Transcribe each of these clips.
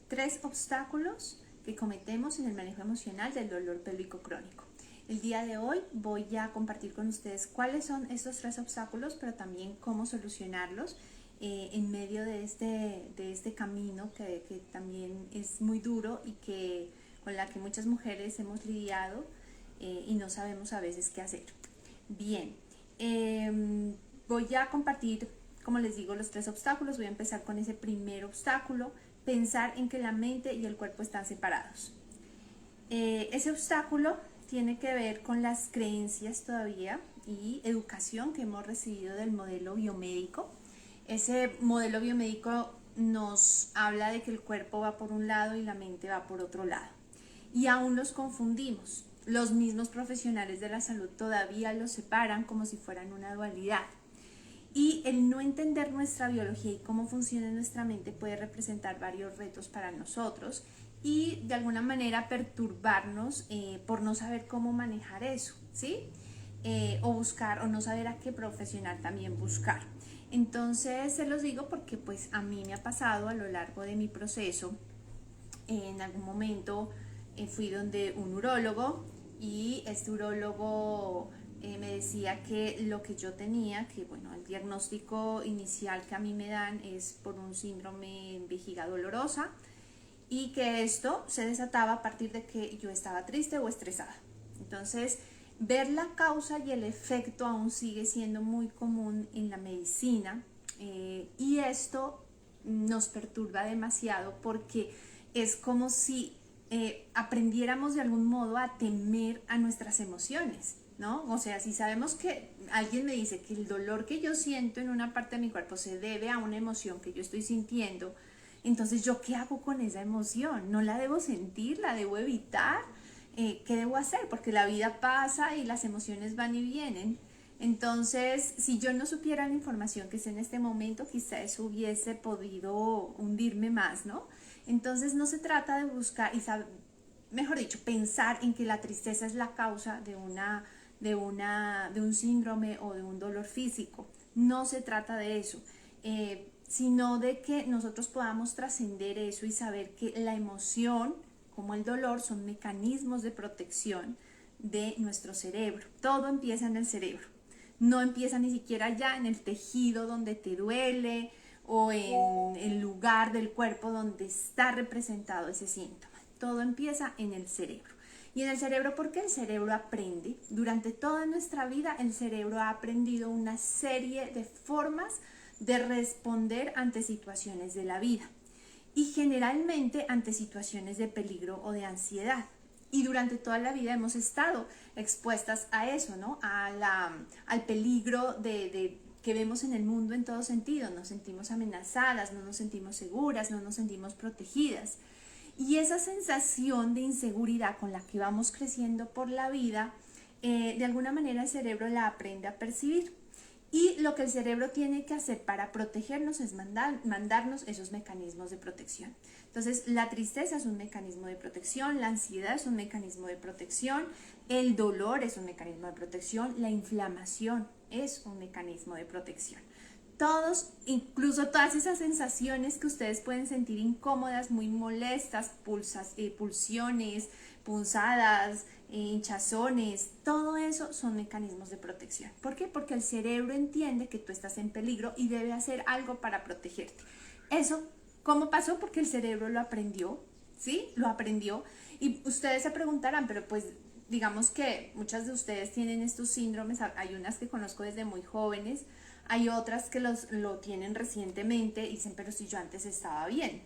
3 obstáculos que cometemos en el manejo emocional del dolor pélvico crónico. El día de hoy voy a compartir con ustedes cuáles son estos 3 obstáculos, pero también cómo solucionarlos en medio de este camino que también es muy duro y con la que muchas mujeres hemos lidiado y no sabemos a veces qué hacer. Bien, voy a compartir, como les digo, los 3 obstáculos. Voy a empezar con ese primer obstáculo: pensar en que la mente y el cuerpo están separados. Ese obstáculo tiene que ver con las creencias todavía y educación que hemos recibido del modelo biomédico. Ese modelo biomédico nos habla de que el cuerpo va por un lado y la mente va por otro lado. Y aún los confundimos. Los mismos profesionales de la salud todavía los separan como si fueran una dualidad. Y el no entender nuestra biología y cómo funciona nuestra mente puede representar varios retos para nosotros y de alguna manera perturbarnos por no saber cómo manejar eso, ¿sí? O buscar o no saber a qué profesional también buscar. Entonces se los digo porque pues a mí me ha pasado a lo largo de mi proceso. En algún momento fui donde un urólogo y este urólogo me decía que lo que yo tenía, que bueno, el diagnóstico inicial que a mí me dan es por un síndrome en vejiga dolorosa y que esto se desataba a partir de que yo estaba triste o estresada. Entonces, ver la causa y el efecto aún sigue siendo muy común en la medicina y esto nos perturba demasiado porque es como si aprendiéramos de algún modo a temer a nuestras emociones, ¿no? O sea, si sabemos que alguien me dice que el dolor que yo siento en una parte de mi cuerpo se debe a una emoción que yo estoy sintiendo, entonces ¿yo qué hago con esa emoción? ¿No la debo sentir? ¿La debo evitar? ¿Qué debo hacer? Porque la vida pasa y las emociones van y vienen. Entonces, si yo no supiera la información que sé en este momento, quizás hubiese podido hundirme más, ¿no? Entonces, no se trata de buscar y mejor dicho, pensar en que la tristeza es la causa de un síndrome o de un dolor físico. No se trata de eso, sino de que nosotros podamos trascender eso y saber que la emoción, como el dolor, son mecanismos de protección de nuestro cerebro. Todo empieza en el cerebro. No empieza ni siquiera ya en el tejido donde te duele o en el lugar del cuerpo donde está representado ese síntoma. Todo empieza en el cerebro. Y en el cerebro, porque el cerebro aprende. Durante toda nuestra vida el cerebro ha aprendido una serie de formas de responder ante situaciones de la vida. Y generalmente ante situaciones de peligro o de ansiedad. Y durante toda la vida hemos estado expuestas a eso, ¿no? Al peligro que vemos en el mundo en todo sentido. Nos sentimos amenazadas, no nos sentimos seguras, no nos sentimos protegidas. Y esa sensación de inseguridad con la que vamos creciendo por la vida, de alguna manera el cerebro la aprende a percibir. Y lo que el cerebro tiene que hacer para protegernos es mandarnos esos mecanismos de protección. Entonces, la tristeza es un mecanismo de protección, la ansiedad es un mecanismo de protección, el dolor es un mecanismo de protección, la inflamación es un mecanismo de protección. Todos, incluso todas esas sensaciones que ustedes pueden sentir incómodas, muy molestas, pulsiones, punzadas, hinchazones, todo eso son mecanismos de protección. ¿Por qué? Porque el cerebro entiende que tú estás en peligro y debe hacer algo para protegerte. Eso, ¿cómo pasó? Porque el cerebro lo aprendió, ¿sí? Lo aprendió. Y ustedes se preguntarán, pero pues digamos que muchas de ustedes tienen estos síndromes, hay unas que conozco desde muy jóvenes, hay otras que lo tienen recientemente y dicen, pero si yo antes estaba bien.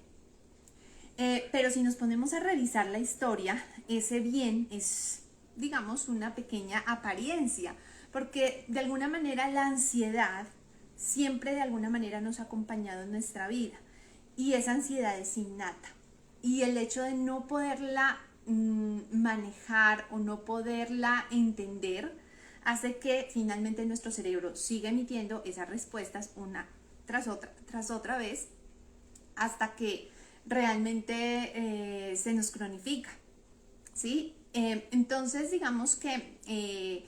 Pero si nos ponemos a revisar la historia, ese bien es, digamos, una pequeña apariencia, porque de alguna manera la ansiedad siempre de alguna manera nos ha acompañado en nuestra vida y esa ansiedad es innata. Y el hecho de no poderla manejar o no poderla entender hace que finalmente nuestro cerebro siga emitiendo esas respuestas una tras otra vez hasta que realmente se nos cronifica, ¿sí? Entonces digamos que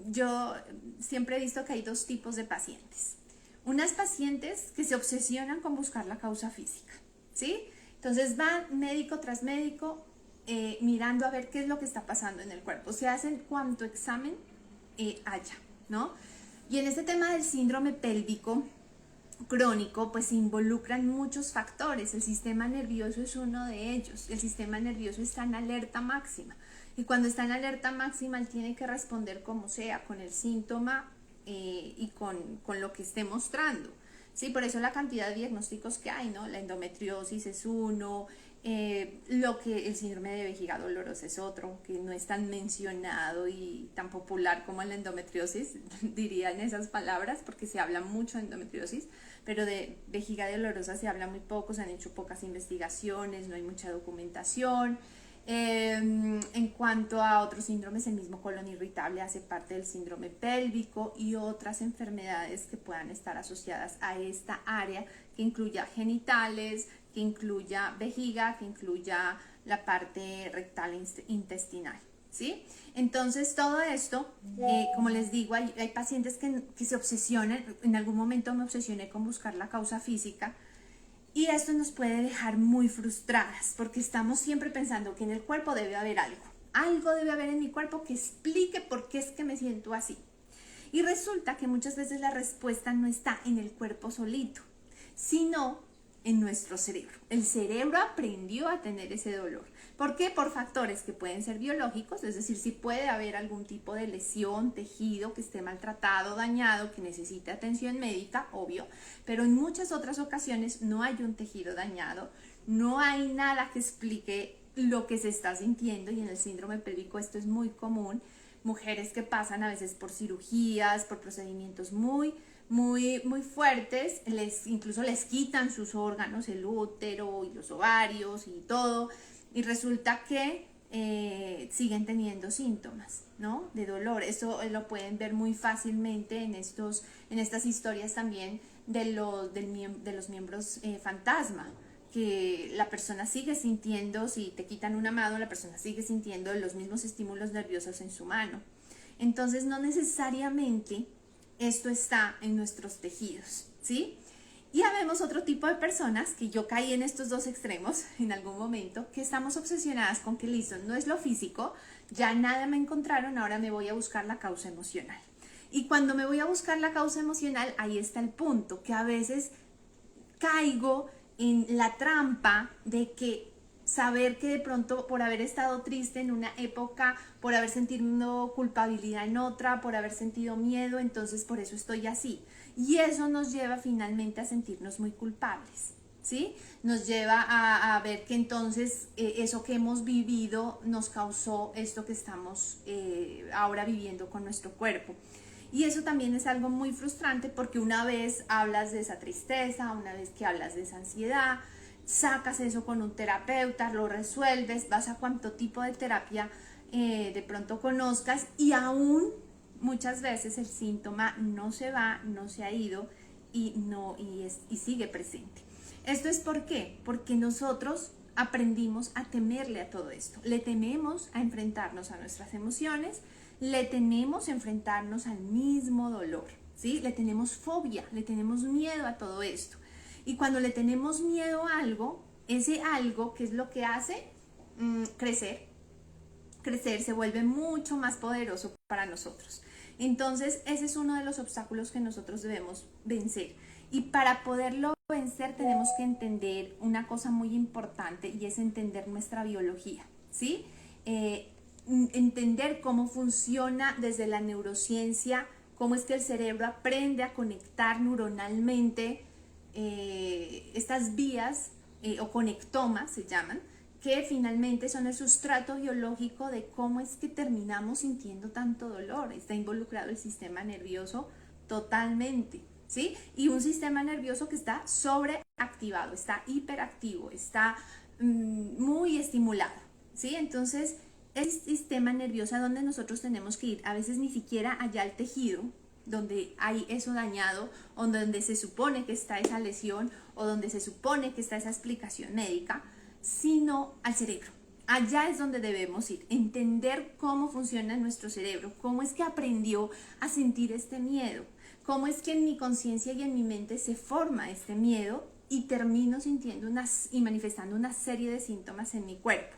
yo siempre he visto que hay 2 tipos de pacientes. Unas pacientes que se obsesionan con buscar la causa física, ¿sí? Entonces van médico tras médico mirando a ver qué es lo que está pasando en el cuerpo. Se hacen cuanto examen haya, ¿no? Y en este tema del síndrome pélvico crónico, pues se involucran muchos factores. El sistema nervioso es uno de ellos. El sistema nervioso está en alerta máxima. Y cuando está en alerta máxima, él tiene que responder como sea, con el síntoma y con lo que esté mostrando. Sí, por eso la cantidad de diagnósticos que hay, ¿no? La endometriosis es uno, lo que el síndrome de vejiga dolorosa es otro, que no es tan mencionado y tan popular como la endometriosis, diría en esas palabras, porque se habla mucho de endometriosis, pero de vejiga dolorosa se habla muy poco, se han hecho pocas investigaciones, no hay mucha documentación. En cuanto a otros síndromes, el mismo colon irritable hace parte del síndrome pélvico y otras enfermedades que puedan estar asociadas a esta área, que incluya genitales, que incluya vejiga, que incluya la parte rectal intestinal, ¿sí? Entonces todo esto, como les digo, hay pacientes que se obsesionan. En algún momento me obsesioné con buscar la causa física. Y esto nos puede dejar muy frustradas porque estamos siempre pensando que en el cuerpo debe haber algo. Algo debe haber en mi cuerpo que explique por qué es que me siento así. Y resulta que muchas veces la respuesta no está en el cuerpo solito, sino en nuestro cerebro. El cerebro aprendió a tener ese dolor. ¿Por qué? Por factores que pueden ser biológicos, es decir, si puede haber algún tipo de lesión, tejido que esté maltratado, dañado, que necesite atención médica, obvio, pero en muchas otras ocasiones no hay un tejido dañado, no hay nada que explique lo que se está sintiendo, y en el síndrome pélvico esto es muy común. Mujeres que pasan a veces por cirugías, por procedimientos muy fuertes, incluso les quitan sus órganos, el útero y los ovarios y todo, y resulta que siguen teniendo síntomas, ¿no? De dolor. Eso lo pueden ver muy fácilmente en estas historias también de los miembros fantasma, que la persona sigue sintiendo, si te quitan una mano, la persona sigue sintiendo los mismos estímulos nerviosos en su mano. Entonces no necesariamente esto está en nuestros tejidos, ¿sí? Y habemos otro tipo de personas, que yo caí en estos dos extremos en algún momento, que estamos obsesionadas con que listo, no es lo físico, ya nada me encontraron, ahora me voy a buscar la causa emocional. Y cuando me voy a buscar la causa emocional, ahí está el punto, que a veces caigo en la trampa de que saber que de pronto por haber estado triste en una época, por haber sentido culpabilidad en otra, por haber sentido miedo, entonces por eso estoy así. Y eso nos lleva finalmente a sentirnos muy culpables, ¿sí? Nos lleva a ver que entonces eso que hemos vivido nos causó esto que estamos ahora viviendo con nuestro cuerpo. Y eso también es algo muy frustrante, porque una vez hablas de esa tristeza, una vez que hablas de esa ansiedad, sacas eso con un terapeuta, lo resuelves, vas a cuánto tipo de terapia de pronto conozcas, y aún muchas veces el síntoma no se va, no se ha ido y sigue presente. ¿Esto es por qué? Porque nosotros aprendimos a temerle a todo esto. Le tememos a enfrentarnos a nuestras emociones, le tememos a enfrentarnos al mismo dolor, ¿sí? Le tenemos fobia, le tenemos miedo a todo esto. Y cuando le tenemos miedo a algo, ese algo, ¿qué es lo que hace? Crecer se vuelve mucho más poderoso para nosotros. Entonces ese es uno de los obstáculos que nosotros debemos vencer. Y para poderlo vencer tenemos que entender una cosa muy importante, y es entender nuestra biología, ¿sí? Entender cómo funciona desde la neurociencia, cómo es que el cerebro aprende a conectar neuronalmente estas vías o conectomas se llaman, que finalmente son el sustrato biológico de cómo es que terminamos sintiendo tanto dolor. Está involucrado el sistema nervioso totalmente, ¿sí? Y un sistema nervioso que está sobreactivado, está hiperactivo, está muy estimulado, ¿sí? Entonces, el sistema nervioso a donde nosotros tenemos que ir, a veces ni siquiera allá al tejido, donde hay eso dañado, o donde se supone que está esa lesión, o donde se supone que está esa explicación médica, sino al cerebro. Allá es donde debemos ir, entender cómo funciona nuestro cerebro, cómo es que aprendió a sentir este miedo, cómo es que en mi conciencia y en mi mente se forma este miedo, y termino sintiendo y manifestando una serie de síntomas en mi cuerpo.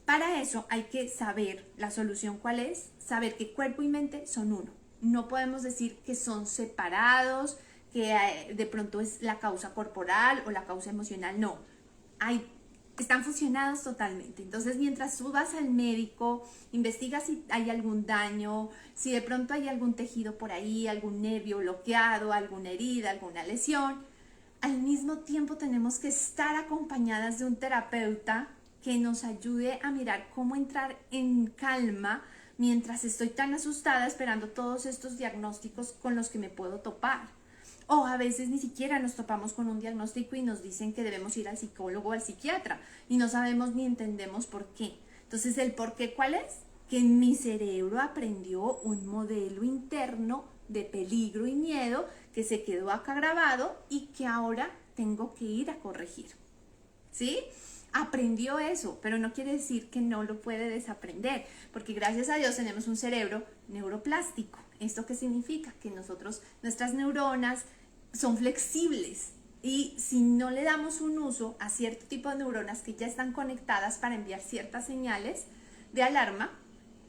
Para eso hay que saber la solución cuál es, saber que cuerpo y mente son uno. No podemos decir que son separados, que de pronto es la causa corporal o la causa emocional, no. Están fusionados totalmente. Entonces, mientras tú vas al médico, investigas si hay algún daño, si de pronto hay algún tejido por ahí, algún nervio bloqueado, alguna herida, alguna lesión, al mismo tiempo tenemos que estar acompañadas de un terapeuta que nos ayude a mirar cómo entrar en calma mientras estoy tan asustada esperando todos estos diagnósticos con los que me puedo topar. O a veces ni siquiera nos topamos con un diagnóstico y nos dicen que debemos ir al psicólogo o al psiquiatra y no sabemos ni entendemos por qué. Entonces, ¿el por qué cuál es? Que en mi cerebro aprendió un modelo interno de peligro y miedo que se quedó acá grabado y que ahora tengo que ir a corregir. ¿Sí? Aprendió eso, pero no quiere decir que no lo puede desaprender, porque gracias a Dios tenemos un cerebro neuroplástico. ¿Esto qué significa? Que nuestras neuronas son flexibles y si no le damos un uso a cierto tipo de neuronas que ya están conectadas para enviar ciertas señales de alarma,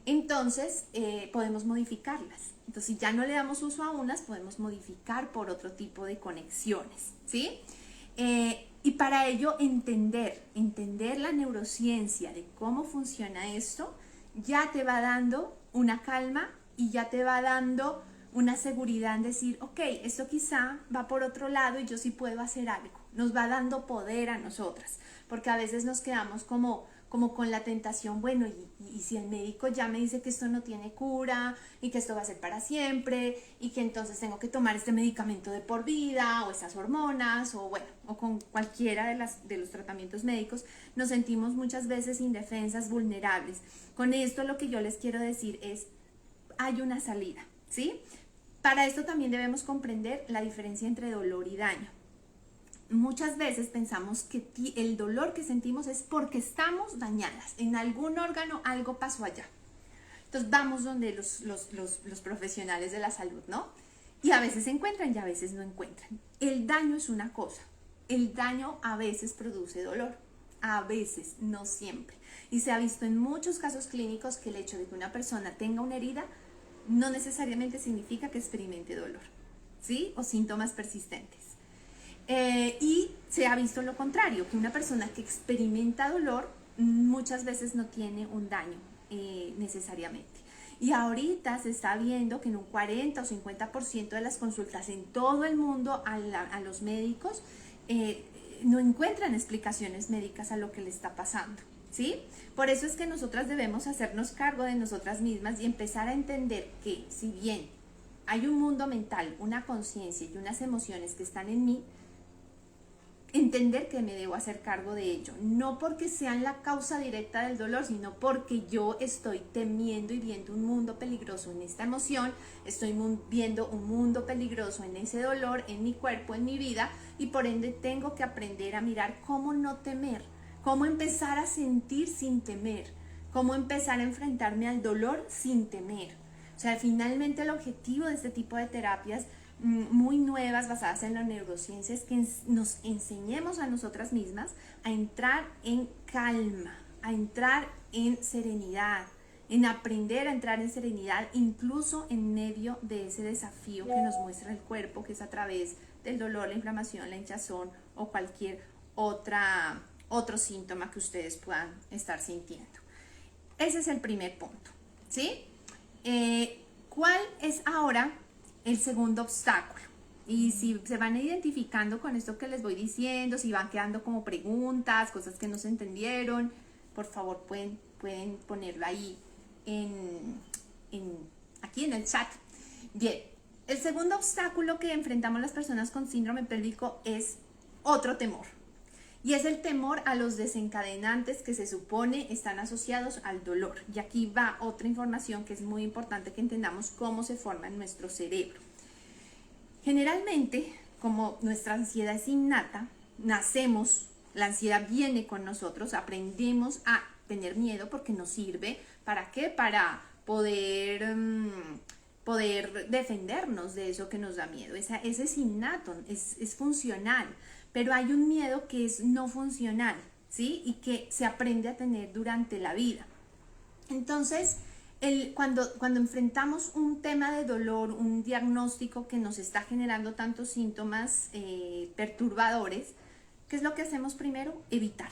entonces podemos modificarlas. Entonces, si ya no le damos uso a unas, podemos modificar por otro tipo de conexiones, ¿sí? Y para ello entender la neurociencia de cómo funciona esto, ya te va dando una calma y ya te va dando una seguridad en decir, ok, esto quizá va por otro lado y yo sí puedo hacer algo. Nos va dando poder a nosotras, porque a veces nos quedamos como con la tentación, bueno, y si el médico ya me dice que esto no tiene cura y que esto va a ser para siempre y que entonces tengo que tomar este medicamento de por vida o estas hormonas o bueno, o con cualquiera de los tratamientos médicos, nos sentimos muchas veces indefensas, vulnerables. Con esto lo que yo les quiero decir es, hay una salida, ¿sí? Para esto también debemos comprender la diferencia entre dolor y daño. Muchas veces pensamos que el dolor que sentimos es porque estamos dañadas. En algún órgano algo pasó allá. Entonces vamos donde los profesionales de la salud, ¿no? Y a veces se encuentran y a veces no encuentran. El daño es una cosa. El daño a veces produce dolor. A veces, no siempre. Y se ha visto en muchos casos clínicos que el hecho de que una persona tenga una herida no necesariamente significa que experimente dolor, ¿sí? O síntomas persistentes. Y se ha visto lo contrario, que una persona que experimenta dolor muchas veces no tiene un daño necesariamente. Y ahorita se está viendo que en un 40 o 50% de las consultas en todo el mundo a los médicos no encuentran explicaciones médicas a lo que le está pasando, ¿sí? Por eso es que nosotras debemos hacernos cargo de nosotras mismas y empezar a entender que si bien hay un mundo mental, una conciencia y unas emociones que están en mí, entender que me debo hacer cargo de ello, no porque sean la causa directa del dolor, sino porque yo estoy temiendo y viendo un mundo peligroso en esta emoción, estoy viendo un mundo peligroso en ese dolor, en mi cuerpo, en mi vida, y por ende tengo que aprender a mirar cómo no temer, cómo empezar a sentir sin temer, cómo empezar a enfrentarme al dolor sin temer. O sea, finalmente el objetivo de este tipo de terapias muy nuevas basadas en la neurociencia es que nos enseñemos a nosotras mismas a entrar en calma, a entrar en serenidad, en aprender a entrar en serenidad incluso en medio de ese desafío que nos muestra el cuerpo, que es a través del dolor, la inflamación, la hinchazón o cualquier otro síntoma que ustedes puedan estar sintiendo. Ese es el primer punto, ¿sí? ¿Cuál es ahora el segundo obstáculo? Y si se van identificando con esto que les voy diciendo, si van quedando como preguntas, cosas que no se entendieron, por favor pueden ponerlo ahí aquí en el chat. Bien, el segundo obstáculo que enfrentamos las personas con síndrome pélvico es otro temor. Y es el temor a los desencadenantes que se supone están asociados al dolor. Y aquí va otra información que es muy importante que entendamos cómo se forma en nuestro cerebro. Generalmente, como nuestra ansiedad es innata, nacemos, la ansiedad viene con nosotros, aprendemos a tener miedo porque nos sirve. ¿Para qué? Para poder defendernos de eso que nos da miedo. Ese es innato, es funcional. pero hay un miedo que es no funcional, ¿sí? Y que se aprende a tener durante la vida. Entonces, cuando enfrentamos un tema de dolor, un diagnóstico que nos está generando tantos síntomas perturbadores, ¿qué es lo que hacemos primero? Evitar,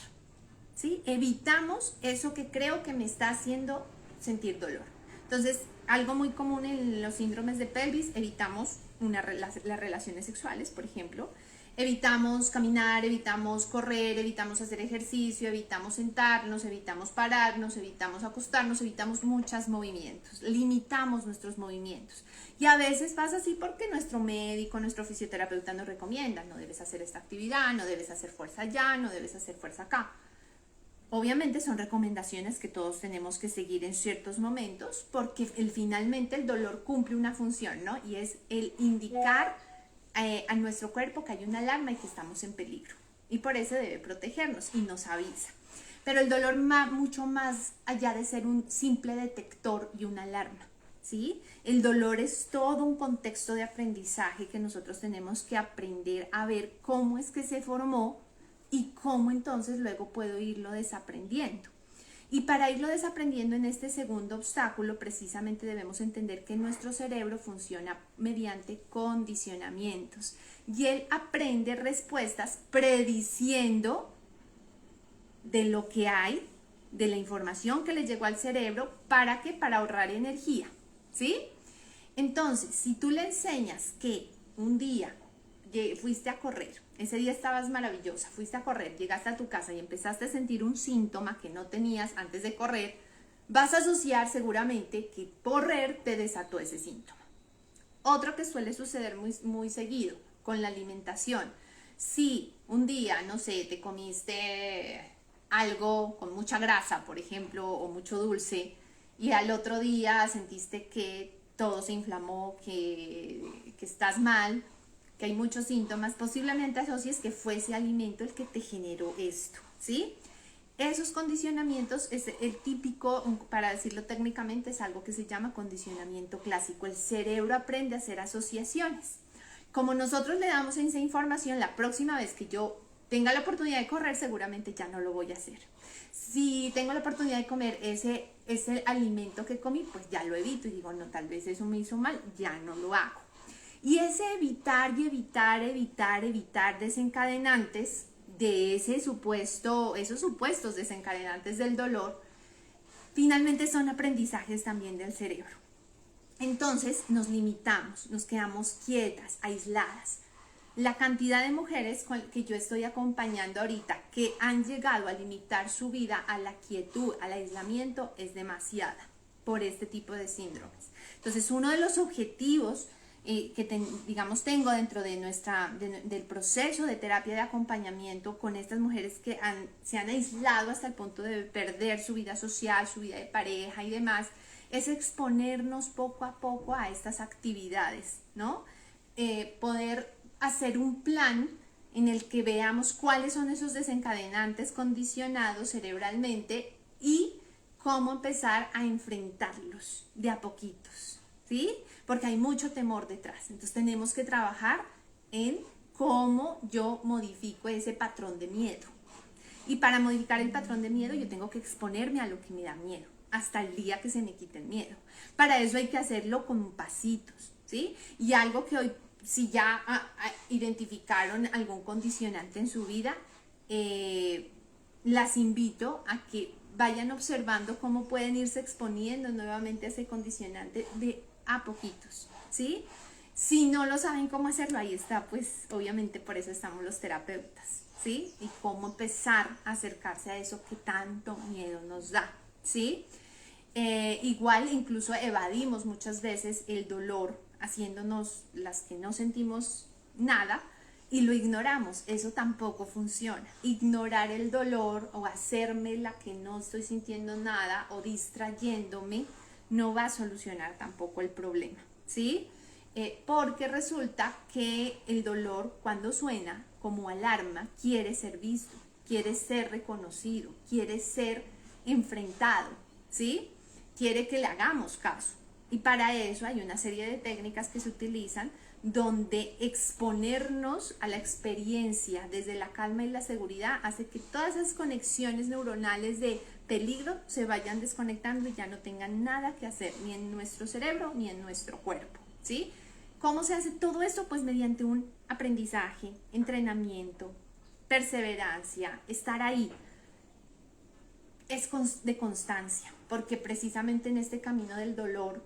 ¿sí? Evitamos eso que creo que me está haciendo sentir dolor. Entonces, algo muy común en los síndromes de pelvis, evitamos las relaciones sexuales, por ejemplo. Evitamos caminar, evitamos correr, evitamos hacer ejercicio, evitamos sentarnos, evitamos pararnos, evitamos acostarnos, evitamos muchos movimientos, limitamos nuestros movimientos. Y a veces pasa así porque nuestro médico, nuestro fisioterapeuta nos recomienda, no debes hacer esta actividad, no debes hacer fuerza allá, no debes hacer fuerza acá. Obviamente son recomendaciones que todos tenemos que seguir en ciertos momentos porque finalmente el dolor cumple una función, ¿no? Y es el indicar a nuestro cuerpo que hay una alarma y que estamos en peligro. Y por eso debe protegernos y nos avisa. Pero el dolor va mucho más allá de ser un simple detector y una alarma, ¿sí? El dolor es todo un contexto de aprendizaje que nosotros tenemos que aprender a ver cómo es que se formó y cómo entonces luego puedo irlo desaprendiendo. Y para irlo desaprendiendo en este segundo obstáculo, precisamente debemos entender que nuestro cerebro funciona mediante condicionamientos. Y él aprende respuestas prediciendo de lo que hay, de la información que le llegó al cerebro, ¿para qué? Para ahorrar energía, ¿sí? Entonces, si tú le enseñas que un día fuiste a correr, ese día estabas maravillosa, fuiste a correr, llegaste a tu casa y empezaste a sentir un síntoma que no tenías antes de correr, vas a asociar seguramente que correr te desató ese síntoma. Otro que suele suceder muy seguido con la alimentación. Si un día, no sé, te comiste algo con mucha grasa, por ejemplo, o mucho dulce, y al otro día sentiste que todo se inflamó, que estás mal, que hay muchos síntomas, posiblemente asocies que fue ese alimento el que te generó esto, ¿sí? Esos condicionamientos es el típico, para decirlo técnicamente, es algo que se llama condicionamiento clásico. El cerebro aprende a hacer asociaciones. Como nosotros le damos esa información, la próxima vez que yo tenga la oportunidad de correr, seguramente ya no lo voy a hacer. Si tengo la oportunidad de comer ese alimento que comí, pues ya lo evito y digo, no, tal vez eso me hizo mal, ya no lo hago. Y ese evitar y evitar desencadenantes de esos supuestos desencadenantes del dolor, finalmente son aprendizajes también del cerebro. Entonces nos limitamos, nos quedamos quietas, aisladas. La cantidad de mujeres que yo estoy acompañando ahorita que han llegado a limitar su vida a la quietud, al aislamiento, es demasiada por este tipo de síndromes. Entonces, uno de los objetivos tengo dentro de del proceso de terapia de acompañamiento con estas mujeres que se han aislado hasta el punto de perder su vida social, su vida de pareja y demás, es exponernos poco a poco a estas actividades, ¿no? Poder hacer un plan en el que veamos cuáles son esos desencadenantes condicionados cerebralmente y cómo empezar a enfrentarlos de a poquitos, ¿sí? Porque hay mucho temor detrás. Entonces tenemos que trabajar en cómo yo modifico ese patrón de miedo. Y para modificar el patrón de miedo yo tengo que exponerme a lo que me da miedo, hasta el día que se me quite el miedo. Para eso hay que hacerlo con pasitos, ¿sí? Y algo que hoy, si ya identificaron algún condicionante en su vida, las invito a que vayan observando cómo pueden irse exponiendo nuevamente a ese condicionante de a poquitos, ¿sí? Si no lo saben cómo hacerlo, ahí está, pues obviamente por eso estamos los terapeutas, ¿sí? Y cómo empezar a acercarse a eso que tanto miedo nos da, ¿sí? Igual incluso evadimos muchas veces el dolor, haciéndonos las que no sentimos nada y lo ignoramos. Eso tampoco funciona. Ignorar el dolor o hacerme la que no estoy sintiendo nada o distrayéndome no va a solucionar tampoco el problema, ¿sí? Porque resulta que el dolor, cuando suena como alarma, quiere ser visto, quiere ser reconocido, quiere ser enfrentado, ¿sí? Quiere que le hagamos caso. Y para eso hay una serie de técnicas que se utilizan donde exponernos a la experiencia desde la calma y la seguridad hace que todas esas conexiones neuronales de peligro se vayan desconectando y ya no tengan nada que hacer ni en nuestro cerebro ni en nuestro cuerpo, ¿sí? ¿Cómo se hace todo esto? Pues mediante un aprendizaje, entrenamiento, perseverancia, estar ahí. Es de constancia, porque precisamente en este camino del dolor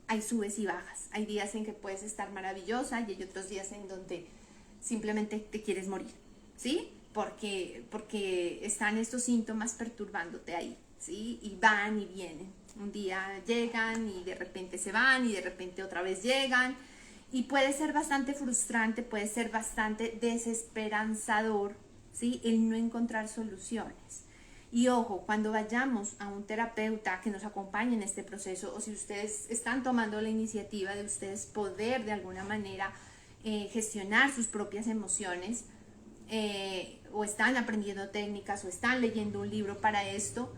hay subes y bajas. Hay días en que puedes estar maravillosa y hay otros días en donde simplemente te quieres morir, ¿sí? Porque están estos síntomas perturbándote ahí, ¿sí? Y van y vienen. Un día llegan y de repente se van y de repente otra vez llegan. Y puede ser bastante frustrante, puede ser bastante desesperanzador, ¿sí? El no encontrar soluciones. Y ojo, cuando vayamos a un terapeuta que nos acompañe en este proceso, o si ustedes están tomando la iniciativa de ustedes poder de alguna manera gestionar sus propias emociones, o están aprendiendo técnicas, o están leyendo un libro para esto,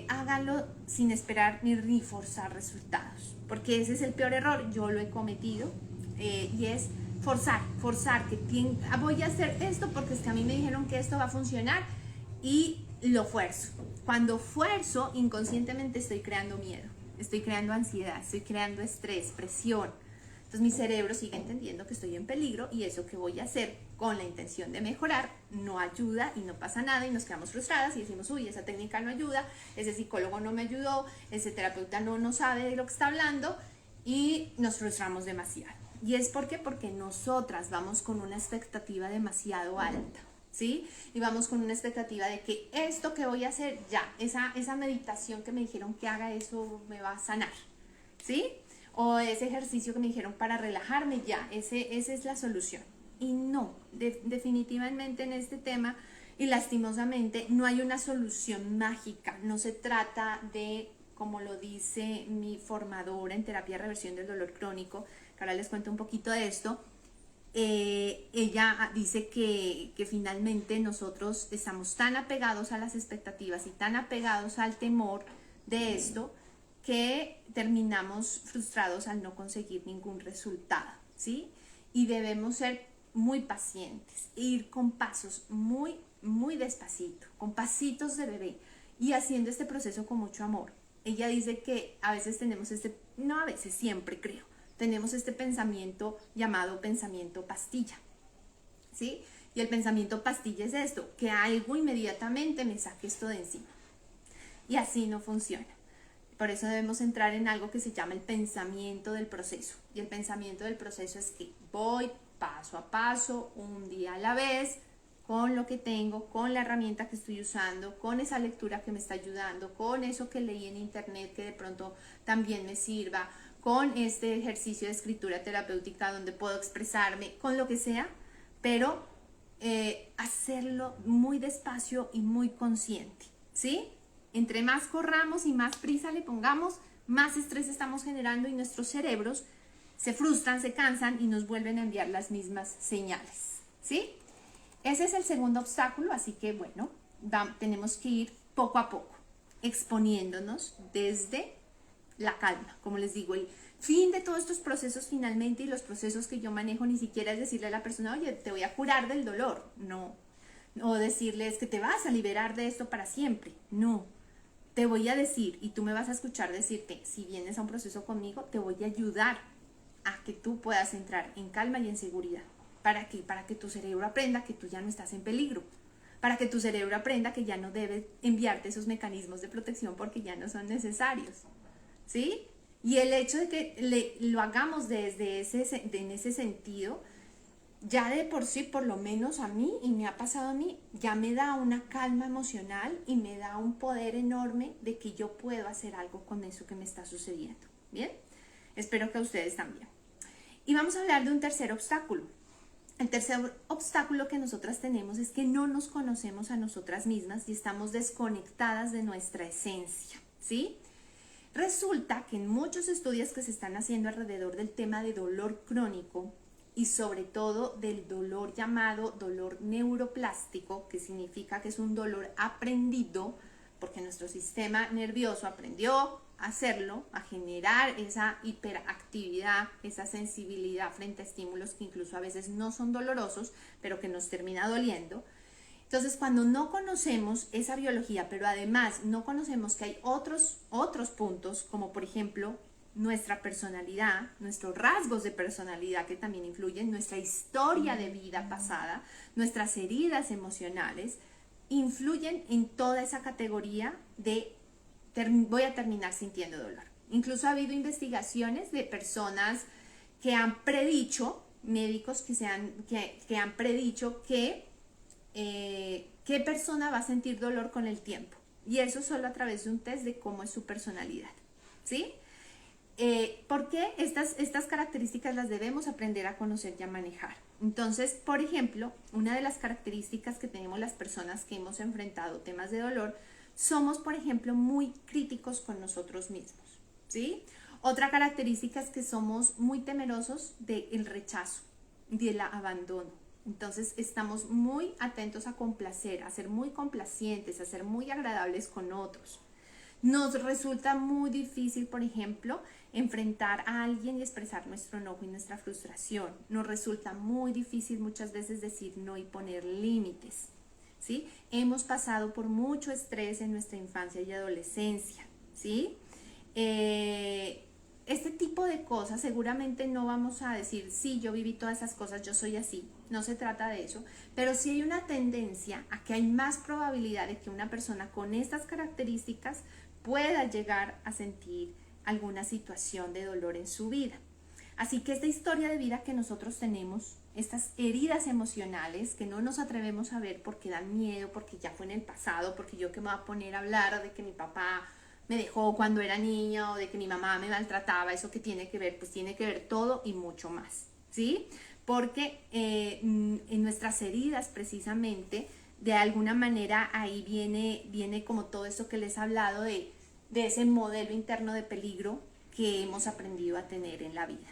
háganlo sin esperar ni forzar resultados, porque ese es el peor error. Yo lo he cometido, y es forzar que voy a hacer esto porque es que a mí me dijeron que esto va a funcionar y lo fuerzo. Cuando fuerzo, inconscientemente estoy creando miedo, estoy creando ansiedad, estoy creando estrés, presión. Entonces mi cerebro sigue entendiendo que estoy en peligro y eso que voy a hacer con la intención de mejorar no ayuda y no pasa nada y nos quedamos frustradas y decimos, uy, esa técnica no ayuda, ese psicólogo no me ayudó, ese terapeuta no sabe de lo que está hablando y nos frustramos demasiado. ¿Y es por qué? Porque nosotras vamos con una expectativa demasiado alta, ¿sí? Y vamos con una expectativa de que esto que voy a hacer ya, esa meditación que me dijeron que haga, eso me va a sanar, ¿sí? O ese ejercicio que me dijeron para relajarme, ya, esa es la solución. Y no, definitivamente en este tema, y lastimosamente, no hay una solución mágica. No se trata de, como lo dice mi formadora en terapia de reversión del dolor crónico, que ahora les cuento un poquito de esto. Ella dice que finalmente nosotros estamos tan apegados a las expectativas y tan apegados al temor de esto, que terminamos frustrados al no conseguir ningún resultado, ¿sí? Y debemos ser muy pacientes, ir con pasos muy despacito, con pasitos de bebé y haciendo este proceso con mucho amor. Ella dice que a veces tenemos no a veces, siempre creo, tenemos este pensamiento llamado pensamiento pastilla, ¿sí? Y el pensamiento pastilla es esto, que algo inmediatamente me saque esto de encima. Y así no funciona. Por eso debemos entrar en algo que se llama el pensamiento del proceso. Y el pensamiento del proceso es que voy paso a paso, un día a la vez, con lo que tengo, con la herramienta que estoy usando, con esa lectura que me está ayudando, con eso que leí en internet que de pronto también me sirva, con este ejercicio de escritura terapéutica donde puedo expresarme, con lo que sea, pero hacerlo muy despacio y muy consciente, ¿sí? Entre más corramos y más prisa le pongamos, más estrés estamos generando y nuestros cerebros se frustran, se cansan y nos vuelven a enviar las mismas señales, ¿sí? Ese es el segundo obstáculo, así que bueno, tenemos que ir poco a poco, exponiéndonos desde la calma. Como les digo, el fin de todos estos procesos finalmente, y los procesos que yo manejo, ni siquiera es decirle a la persona, oye, te voy a curar del dolor, no. O decirles que te vas a liberar de esto para siempre, no. Te voy a decir, y tú me vas a escuchar decirte, si vienes a un proceso conmigo, te voy a ayudar a que tú puedas entrar en calma y en seguridad. ¿Para qué? Para que tu cerebro aprenda que tú ya no estás en peligro. Para que tu cerebro aprenda que ya no debe enviarte esos mecanismos de protección porque ya no son necesarios, ¿sí? Y el hecho de que lo hagamos en ese sentido, ya de por sí, por lo menos a mí, y me ha pasado a mí, ya me da una calma emocional y me da un poder enorme de que yo puedo hacer algo con eso que me está sucediendo. ¿Bien? Espero que a ustedes también. Y vamos a hablar de un tercer obstáculo. El tercer obstáculo que nosotras tenemos es que no nos conocemos a nosotras mismas y estamos desconectadas de nuestra esencia, ¿sí? Resulta que en muchos estudios que se están haciendo alrededor del tema de dolor crónico y sobre todo del dolor llamado dolor neuroplástico, que significa que es un dolor aprendido, porque nuestro sistema nervioso aprendió hacerlo, a generar esa hiperactividad, esa sensibilidad frente a estímulos que incluso a veces no son dolorosos, pero que nos termina doliendo. Entonces, cuando no conocemos esa biología, pero además no conocemos que hay otros puntos, como por ejemplo nuestra personalidad, nuestros rasgos de personalidad que también influyen, nuestra historia de vida pasada, nuestras heridas emocionales, influyen en toda esa categoría de voy a terminar sintiendo dolor. Incluso ha habido investigaciones de personas que han predicho, médicos que han predicho que qué persona va a sentir dolor con el tiempo. Y eso solo a través de un test de cómo es su personalidad. ¿Sí? Porque estas características las debemos aprender a conocer y a manejar. Entonces, por ejemplo, una de las características que tenemos las personas que hemos enfrentado temas de dolor, somos, por ejemplo, muy críticos con nosotros mismos. ¿Sí? Otra característica es que somos muy temerosos del rechazo, del abandono. Entonces estamos muy atentos a complacer, a ser muy complacientes, a ser muy agradables con otros. Nos resulta muy difícil, por ejemplo, enfrentar a alguien y expresar nuestro enojo y nuestra frustración. Nos resulta muy difícil muchas veces decir no y poner límites. ¿Sí? Hemos pasado por mucho estrés en nuestra infancia y adolescencia. ¿Sí? Este tipo de cosas seguramente no vamos a decir, sí, yo viví todas esas cosas, yo soy así. No se trata de eso, pero sí hay una tendencia a que hay más probabilidad de que una persona con estas características pueda llegar a sentir alguna situación de dolor en su vida. Así que esta historia de vida que nosotros tenemos, estas heridas emocionales que no nos atrevemos a ver porque dan miedo, porque ya fue en el pasado, porque yo que me voy a poner a hablar de que mi papá me dejó cuando era niña o de que mi mamá me maltrataba, eso que tiene que ver, pues tiene que ver todo y mucho más, ¿sí? Porque en nuestras heridas precisamente, de alguna manera ahí viene como todo esto que les he hablado de ese modelo interno de peligro que hemos aprendido a tener en la vida.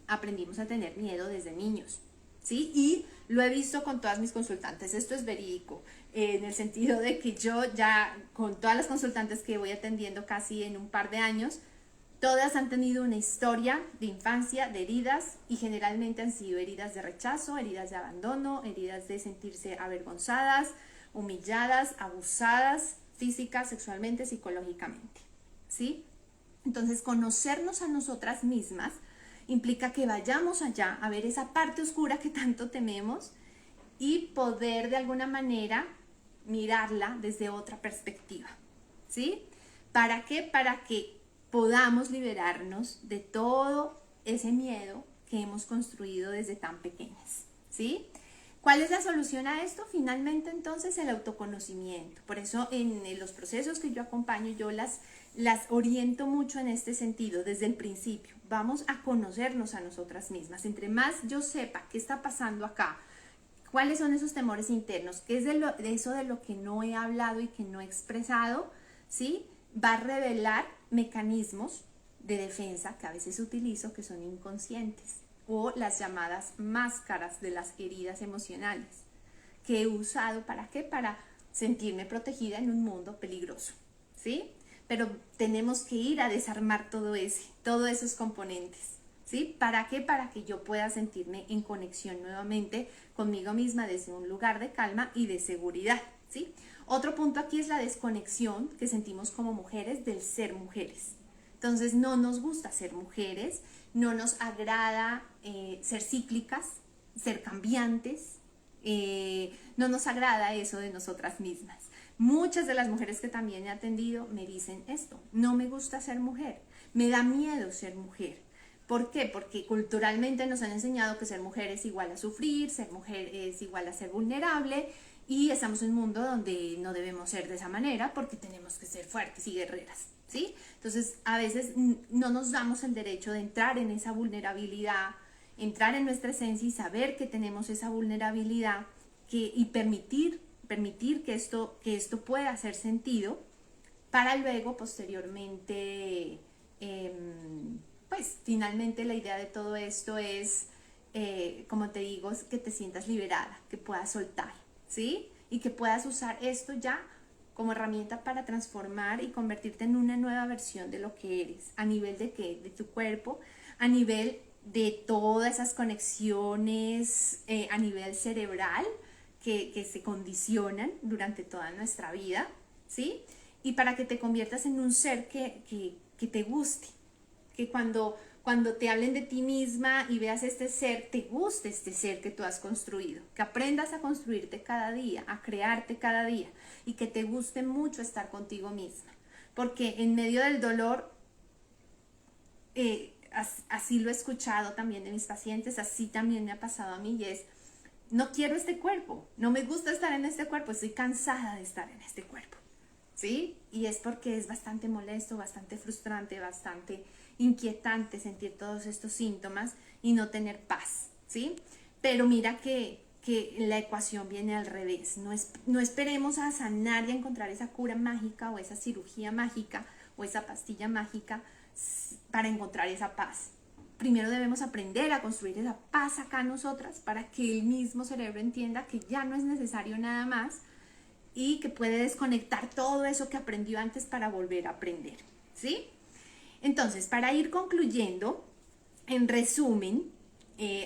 Aprendimos a tener miedo desde niños, ¿sí? Y lo he visto con todas mis consultantes, esto es verídico, en el sentido de que yo ya con todas las consultantes que voy atendiendo casi en un par de años, todas han tenido una historia de infancia, de heridas, y generalmente han sido heridas de rechazo, heridas de abandono, heridas de sentirse avergonzadas, humilladas, abusadas, física, sexualmente, psicológicamente, ¿sí? Entonces, conocernos a nosotras mismas implica que vayamos allá a ver esa parte oscura que tanto tememos y poder de alguna manera mirarla desde otra perspectiva, ¿sí? ¿Para qué? Para que podamos liberarnos de todo ese miedo que hemos construido desde tan pequeñas, ¿sí? ¿Cuál es la solución a esto? Finalmente, entonces, el autoconocimiento. Por eso, en los procesos que yo acompaño, yo las oriento mucho en este sentido, desde el principio. Vamos a conocernos a nosotras mismas. Entre más yo sepa qué está pasando acá, cuáles son esos temores internos, qué es de eso de lo que no he hablado y que no he expresado, ¿sí? Va a revelar mecanismos de defensa que a veces utilizo que son inconscientes, o las llamadas máscaras de las heridas emocionales que he usado. ¿Para qué? Para sentirme protegida en un mundo peligroso, ¿sí? Pero tenemos que ir a desarmar todos esos componentes, ¿sí? ¿Para qué? Para que yo pueda sentirme en conexión nuevamente conmigo misma desde un lugar de calma y de seguridad, ¿sí? Otro punto aquí es la desconexión que sentimos como mujeres del ser mujeres. Entonces no nos gusta ser mujeres, no nos agrada ser cíclicas, ser cambiantes, no nos agrada eso de nosotras mismas. Muchas de las mujeres que también he atendido me dicen esto: no me gusta ser mujer, me da miedo ser mujer. ¿Por qué? Porque culturalmente nos han enseñado que ser mujer es igual a sufrir, ser mujer es igual a ser vulnerable, y estamos en un mundo donde no debemos ser de esa manera porque tenemos que ser fuertes y guerreras, ¿sí? Entonces, a veces no nos damos el derecho de entrar en esa vulnerabilidad, entrar en nuestra esencia y saber que tenemos esa vulnerabilidad y permitir que esto pueda hacer sentido para luego, posteriormente, pues finalmente la idea de todo esto es, como te digo, es que te sientas liberada, que puedas soltar, ¿sí? Y que puedas usar esto ya como herramienta para transformar y convertirte en una nueva versión de lo que eres. ¿A nivel de qué? De tu cuerpo, a nivel de todas esas conexiones a nivel cerebral que se condicionan durante toda nuestra vida, ¿sí? Y para que te conviertas en un ser que te guste, que cuando te hablen de ti misma y veas este ser, te guste este ser que tú has construido, que aprendas a construirte cada día, a crearte cada día y que te guste mucho estar contigo misma. Porque en medio del dolor, así lo he escuchado también de mis pacientes, así también me ha pasado a mí y es, no quiero este cuerpo, no me gusta estar en este cuerpo, estoy cansada de estar en este cuerpo, ¿sí? Y es porque es bastante molesto, bastante frustrante, bastante inquietante sentir todos estos síntomas y no tener paz, ¿sí? Pero mira que la ecuación viene al revés, no esperemos a sanar y a encontrar esa cura mágica o esa cirugía mágica o esa pastilla mágica para encontrar esa paz. Primero debemos aprender a construir esa paz acá nosotras para que el mismo cerebro entienda que ya no es necesario nada más y que puede desconectar todo eso que aprendió antes para volver a aprender, ¿sí? Entonces, para ir concluyendo, en resumen,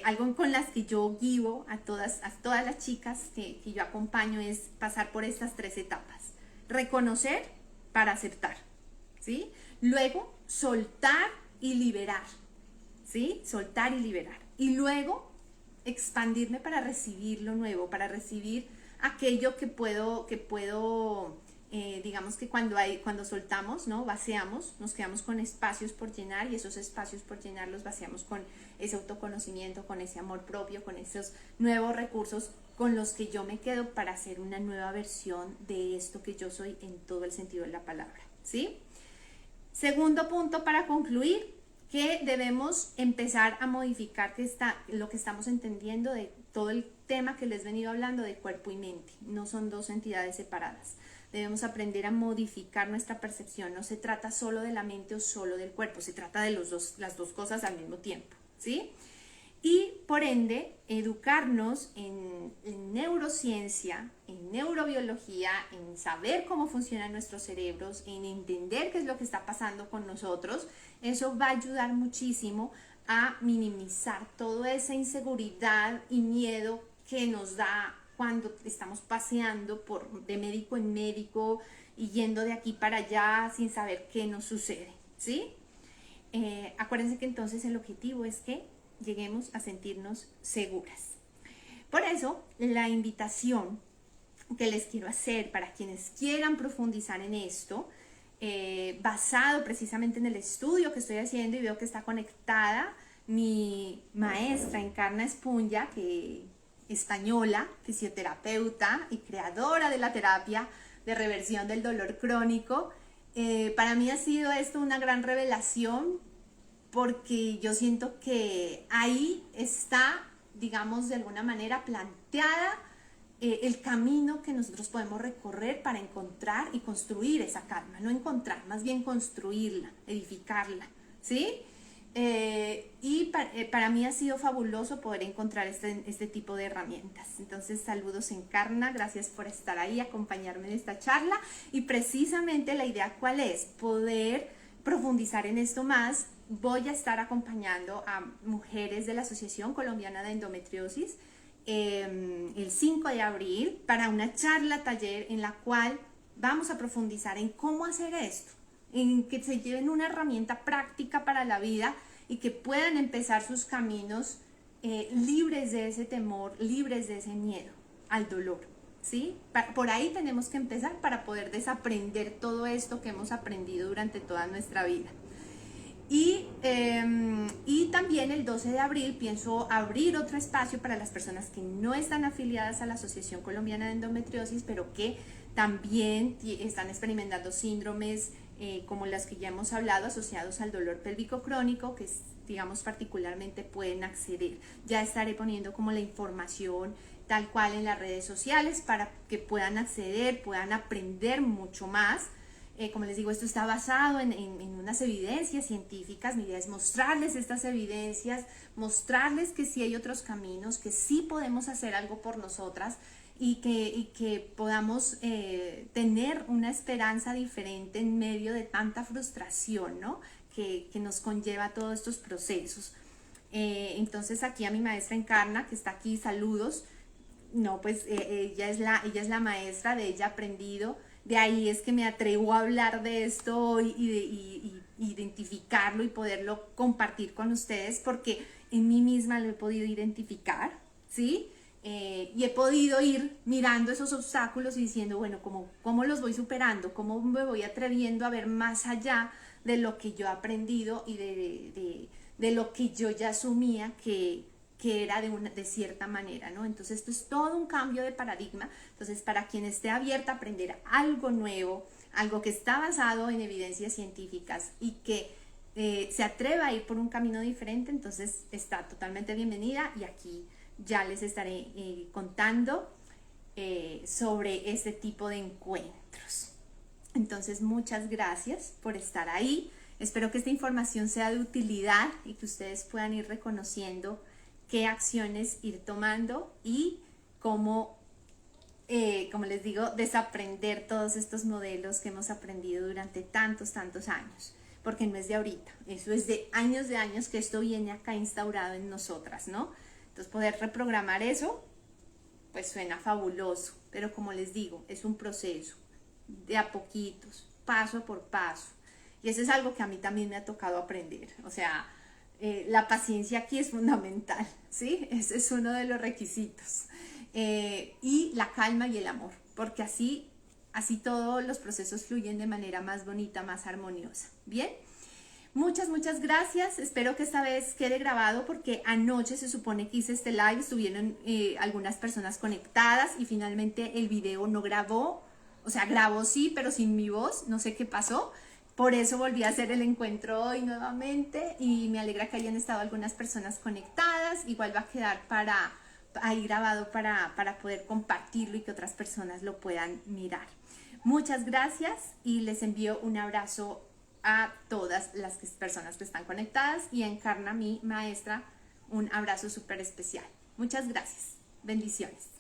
algo con las que yo guío a todas las chicas que yo acompaño es pasar por estas 3 etapas. Reconocer para aceptar, ¿sí? Luego, soltar y liberar, ¿sí? Soltar y liberar. Y luego, expandirme para recibir lo nuevo, para recibir aquello que puedo digamos que cuando soltamos, ¿no? Vaciamos, nos quedamos con espacios por llenar y esos espacios por llenar los vaciamos con ese autoconocimiento, con ese amor propio, con esos nuevos recursos con los que yo me quedo para hacer una nueva versión de esto que yo soy en todo el sentido de la palabra, ¿sí? Segundo punto para concluir, que debemos empezar a modificar lo que estamos entendiendo de todo el tema que les he venido hablando de cuerpo y mente. No son 2 entidades separadas. Debemos aprender a modificar nuestra percepción. No se trata solo de la mente o solo del cuerpo, se trata de las dos cosas al mismo tiempo, ¿sí? Y por ende, educarnos en neurociencia, en neurobiología, en saber cómo funcionan nuestros cerebros, en entender qué es lo que está pasando con nosotros, eso va a ayudar muchísimo a minimizar toda esa inseguridad y miedo que nos da cuando estamos paseando de médico en médico y yendo de aquí para allá sin saber qué nos sucede, ¿sí? Acuérdense que entonces el objetivo es que lleguemos a sentirnos seguras. Por eso, la invitación que les quiero hacer para quienes quieran profundizar en esto, basado precisamente en el estudio que estoy haciendo y veo que está conectada mi maestra Encarna Espunya, española, fisioterapeuta y creadora de la terapia de reversión del dolor crónico. Para mí ha sido esto una gran revelación porque yo siento que ahí está, digamos, de alguna manera planteada el camino que nosotros podemos recorrer para encontrar y construir esa calma. No encontrar, más bien construirla, edificarla, ¿sí? Para mí ha sido fabuloso poder encontrar este tipo de herramientas. Entonces, saludos Encarna, gracias por estar ahí, acompañarme en esta charla. Y precisamente la idea, ¿cuál es? Poder profundizar en esto más. Voy a estar acompañando a mujeres de la Asociación Colombiana de Endometriosis el 5 de abril para una charla taller en la cual vamos a profundizar en cómo hacer esto, en que se lleven una herramienta práctica para la vida y que puedan empezar sus caminos libres de ese temor, libres de ese miedo al dolor, ¿sí? Por ahí tenemos que empezar para poder desaprender todo esto que hemos aprendido durante toda nuestra vida. Y también el 12 de abril pienso abrir otro espacio para las personas que no están afiliadas a la Asociación Colombiana de Endometriosis, pero que también están experimentando síndromes como las que ya hemos hablado, asociados al dolor pélvico crónico, que digamos particularmente pueden acceder. Ya estaré poniendo como la información tal cual en las redes sociales para que puedan acceder, puedan aprender mucho más. Como les digo, esto está basado en unas evidencias científicas. Mi idea es mostrarles estas evidencias, mostrarles que sí hay otros caminos, que sí podemos hacer algo por nosotras y que podamos tener una esperanza diferente en medio de tanta frustración, ¿no? Que nos conlleva todos estos procesos. Entonces aquí a mi maestra Encarna, que está aquí, saludos. No, pues ella es la maestra, de ella he aprendido, de ahí es que me atrevo a hablar de esto y identificarlo y poderlo compartir con ustedes, porque en mí misma lo he podido identificar, ¿sí? Y he podido ir mirando esos obstáculos y diciendo, bueno, ¿cómo los voy superando? ¿Cómo me voy atreviendo a ver más allá de lo que yo he aprendido y de lo que yo ya asumía que era de cierta manera, ¿no? Entonces esto es todo un cambio de paradigma. Entonces, para quien esté abierta a aprender algo nuevo, algo que está basado en evidencias científicas y que se atreva a ir por un camino diferente, entonces está totalmente bienvenida, y aquí ya les estaré contando sobre este tipo de encuentros. Entonces, muchas gracias por estar ahí. Espero que esta información sea de utilidad y que ustedes puedan ir reconociendo qué acciones ir tomando y cómo, como les digo, desaprender todos estos modelos que hemos aprendido durante tantos años, porque no es de ahorita, eso es de años que esto viene acá instaurado en nosotras, ¿no? Entonces, poder reprogramar eso, pues suena fabuloso, pero como les digo, es un proceso de a poquitos, paso por paso, y eso es algo que a mí también me ha tocado aprender. O sea, la paciencia aquí es fundamental, ¿sí? Ese es uno de los requisitos. Y la calma y el amor, porque así todos los procesos fluyen de manera más bonita, más armoniosa. Bien, muchas gracias. Espero que esta vez quede grabado, porque anoche se supone que hice este live, estuvieron algunas personas conectadas y finalmente el video no grabó. O sea, grabó sí, pero sin mi voz, no sé qué pasó. Por eso volví a hacer el encuentro hoy nuevamente, y me alegra que hayan estado algunas personas conectadas. Igual va a quedar ahí grabado para poder compartirlo y que otras personas lo puedan mirar. Muchas gracias y les envío un abrazo a todas las personas que están conectadas, y a Encarna, mi maestra, un abrazo súper especial. Muchas gracias. Bendiciones.